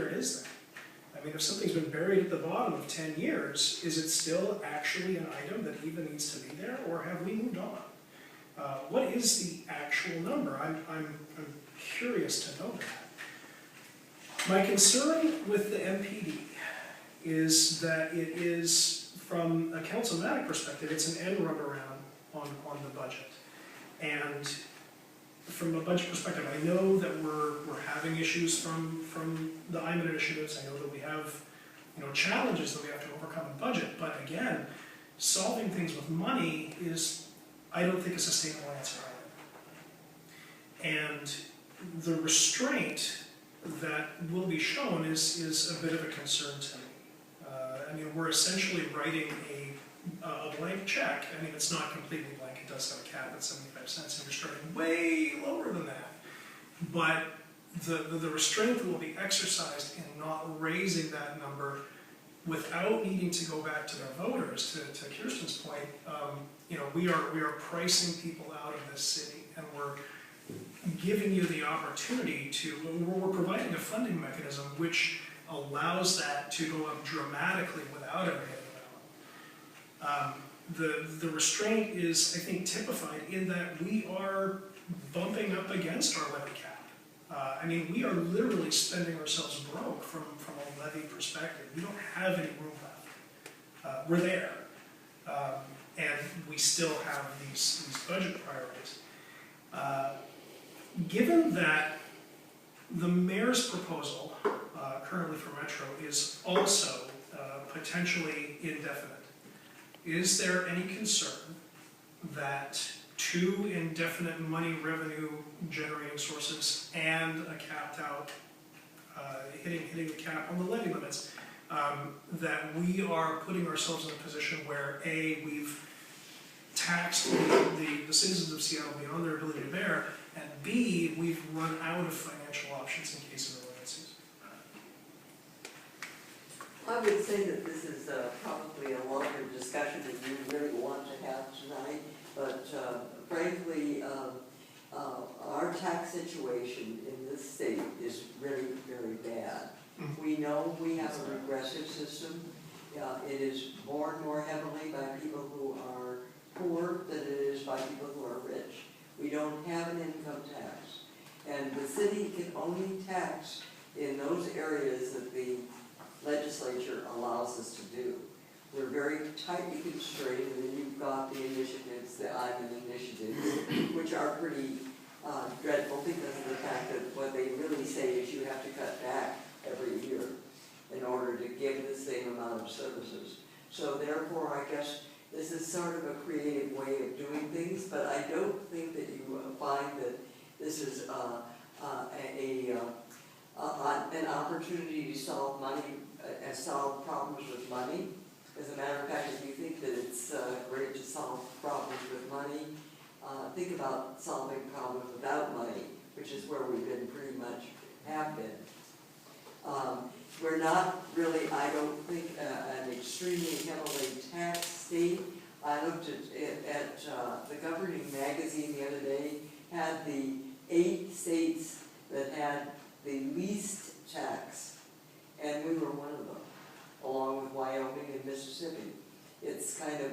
factor is that? I mean, if something's been buried at the bottom of 10 years, is it still actually an item that even needs to be there, or have we moved on? What is the actual number? I'm curious to know that. My concern with the MPD is that it is, from a councilmatic perspective, it's an end run around on the budget. And from a budget perspective, I know that we're having issues from the IMIN initiatives. I know that we have, challenges that we have to overcome in budget. But again, solving things with money is, I don't think, a sustainable answer either. And the restraint that will be shown is a bit of a concern to me. I mean, we're essentially writing a blank check. I mean, it's not completely blank. It does have a cap at 75 cents, and you're starting way lower than that. But the restraint that will be exercised in not raising that number without needing to go back to their voters, to Kirsten's point, we are pricing people out of this city, and we're giving you the opportunity we're providing a funding mechanism which allows that to go up dramatically without ever hitting the ballot. The restraint is, I think, typified in that we are bumping up against our levy cap. I mean, we are literally spending ourselves broke from a levy perspective. We don't have any room left. We're there. And we still have these budget priorities. Given that the mayor's proposal currently for Metro is also potentially indefinite, is there any concern that two indefinite money revenue generating sources and a capped out, hitting the cap on the levy limits, that we are putting ourselves in a position where A, we've taxed the citizens of Seattle beyond their ability to bear, and B, we've run out of financial options in case of emergencies? I would say that this is probably a longer discussion than you really want to have tonight, but frankly, our tax situation in this state is really very bad. We know we have a regressive system. It is borne more heavily by people who are poor than it is by people who are rich. We don't have an income tax. And the city can only tax in those areas that the legislature allows us to do. We're very tightly constrained, and then you've got the initiatives, the IMIN initiatives, which are pretty dreadful because of the fact that what they really say is you have to cut back every year in order to give the same amount of services. So therefore, I guess this is sort of a creative way of doing things, but I don't think that you find that this is an opportunity to solve solve problems with money. As a matter of fact, if you think that it's great to solve problems with money, think about solving problems without money, which is where we've been pretty much have been. We're not really, I don't think, an extremely heavily taxed state. I looked at the governing magazine the other day, had the 8 states that had the least tax, and we were one of them, along with Wyoming and Mississippi. It's kind of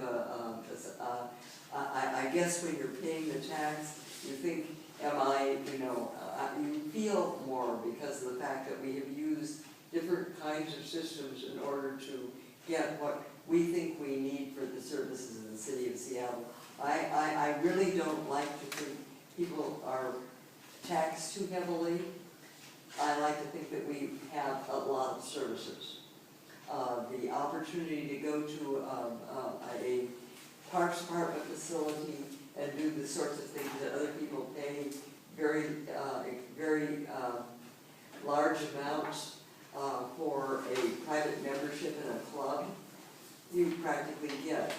I guess when you're paying the tax, you think, you feel more because of the fact that we have used different kinds of systems in order to get what we think we need for the services in the city of Seattle. I really don't like to think people are taxed too heavily. I like to think that we have a lot of services. The opportunity to go to a Parks Department facility and do the sorts of things that other people pay very large amounts for a private membership in a club, you practically get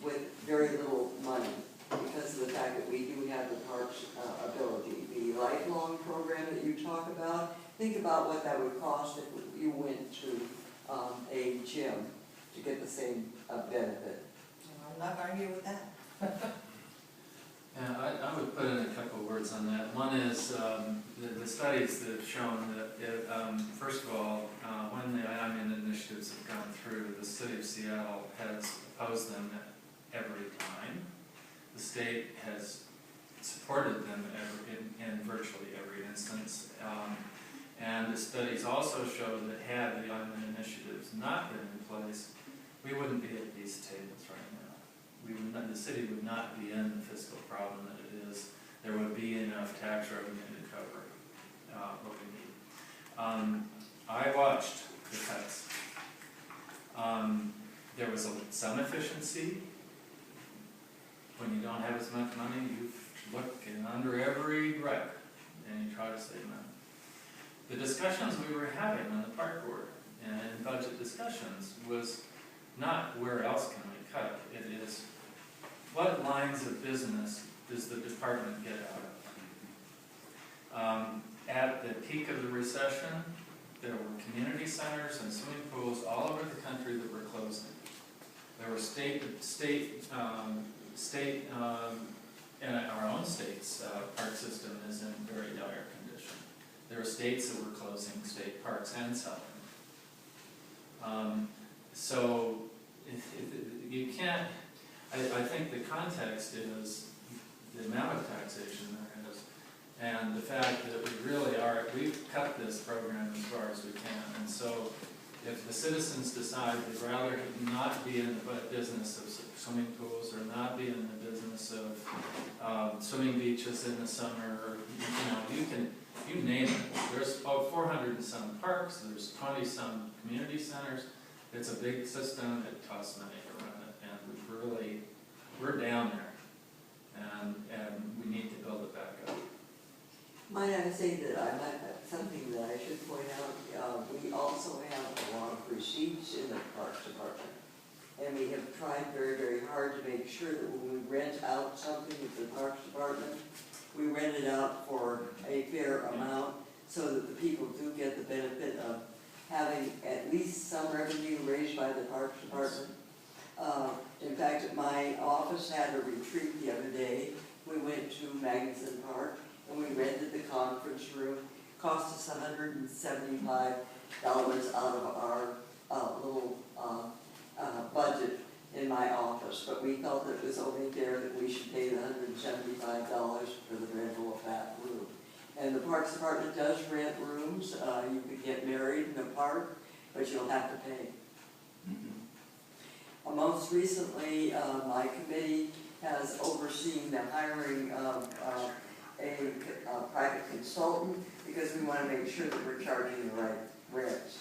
with very little money because of the fact that we do have the parks ability. The lifelong program that you talk about, think about what that would cost if you went to a gym to get the same benefit. I'm not arguing with that. Yeah, I would put in a couple of words on that. One is the studies that have shown that, first of all, every time. The state has supported them in virtually every instance. And the studies also show that had the island initiatives not been in place, we wouldn't be at these tables right now. We would not, the city would not be in the fiscal problem that it is. There would be enough tax revenue to cover what we need. I watched the cuts. There was some efficiency. When you don't have as much money, you look in under every rec and you try to save money. The discussions we were having on the park board and in budget discussions was not where else can we cut. It is what lines of business does the department get out of? At the peak of the recession, there were community centers and swimming pools all over the country that were closing. There were and our own state's park system is in very dire condition. There were states that were closing state parks and selling. So you can't, I think the context is the amount of taxation there is, and the fact that we really are, we've cut this program as far as we can. And so if the citizens decide they'd rather not be in the business of swimming pools or not be in the business of swimming beaches in the summer, or, you name it. There's about 400 and some parks, there's 20 some community centers. It's a big system, it costs money to run it, and we're down there, and we need to build it back up. Might I say that something that I should point out, we also have a lot of receipts in the Parks Department. And we have tried very, very hard to make sure that when we rent out something with the Parks Department, we rent it out for a fair amount so that the people do get the benefit of having at least some revenue raised by the Parks Department. In fact, my office had a retreat the other day. We went to Magnuson Park and we rented the conference room. Cost us $175 out of our little budget in my office, but we felt it was only fair that we should pay the $175 for the rental of that room. And the Parks Department does rent rooms. You could get married in a park, but you'll have to pay. Most recently, my committee has overseen the hiring of a private consultant because we want to make sure that we're charging the right rents.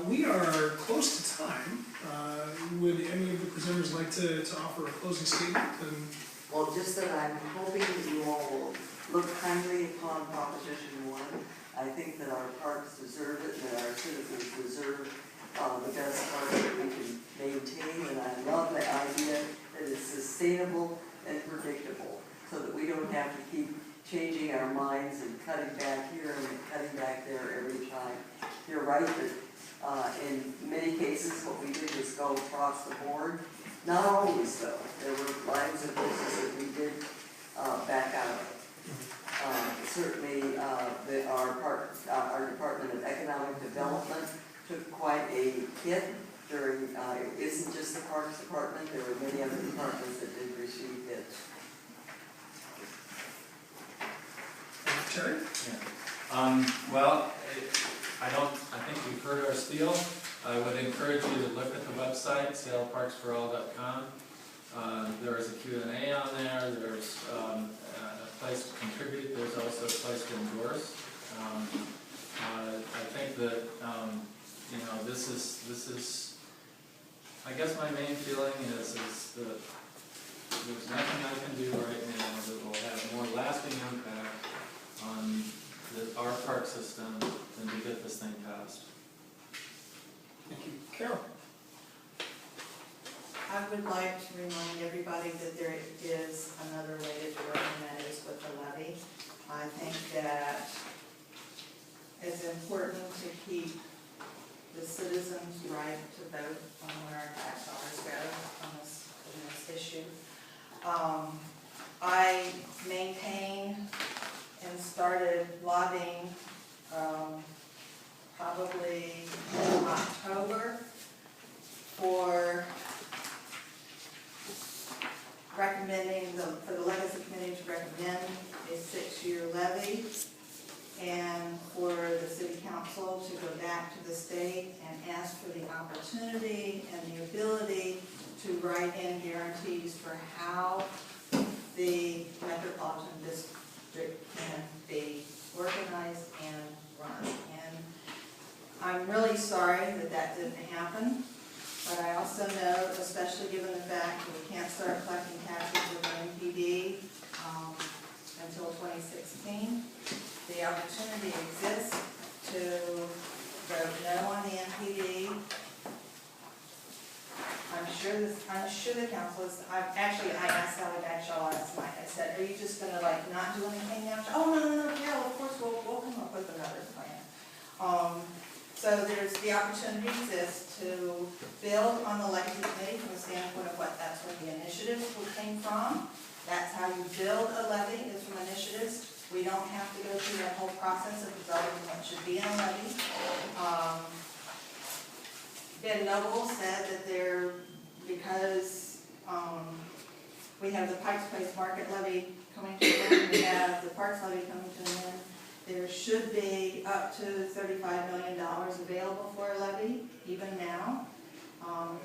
We are close to time. Would any of the presenters like to offer a closing statement? Well, just that I'm hoping that you all will look kindly upon Proposition 1. I think that our parks deserve it, and that our citizens deserve the best park that we can maintain. And I love the idea that it's sustainable and predictable, so that we don't have to keep changing our minds and cutting back here and cutting back there every time. You're right that in many cases what we did was go across the board. Not always though. There were lines of business that we did back out of. Certainly our Department of Economic Development took quite a hit during, it isn't just the Parks Department, there were many other departments that did receive hits. Terry? Yeah. Well, I think you've heard our spiel. I would encourage you to look at the website, saleparksforall.com. There is a Q&A on there. There's a place to contribute. There's also a place to endorse. I think that this is. I guess my main feeling is that there's nothing I can do right now that will have more lasting impact on our park system than to get this thing passed. Thank you. Carol? I would like to remind everybody that there is another way to do it, and that is with the levy. I think that it's important to keep the citizens' right to vote on where our tax dollars go on this issue. I maintain and started lobbying probably in October for for the legacy committee to recommend a 6-year levy, and for the city council to go back to the state and ask for the opportunity and the ability to write in guarantees for how the metropolitan district can be organized and run. And I'm really sorry that that didn't happen, but I also know, especially given the fact that we can't start collecting taxes with the MPD until 2016, the opportunity exists to vote no on the MPD. I'm sure the council is, I asked Sally Bagshaw last night, I said, are you just gonna like not do anything now? She said, oh, no, Carol, of course, we'll come up with another plan. So there's, the opportunity exists to build on the legacy committee from the standpoint of what, that's where the initiatives came from. That's how you build a levy, is from initiatives. We don't have to go through that whole process of developing what should be in a levy. Ben Noble said that because we have the Pikes Place Market levy coming to an end, we have the Parks levy coming to an end, there should be up to $35 million available for a levy, even now.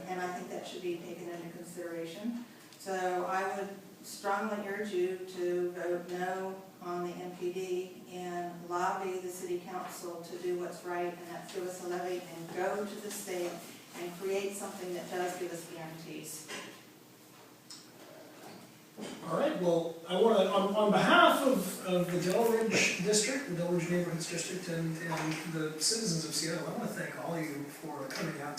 And I think that should be taken into consideration. So I would strongly urge you to vote no on the MPD and lobby the city council to do what's right, and that's give us a levy and go to the state and create something that does give us guarantees. All right, well, I want to, on behalf of the Delridge District, the Delridge Neighborhoods District, and the citizens of Seattle, I want to thank all of you for coming out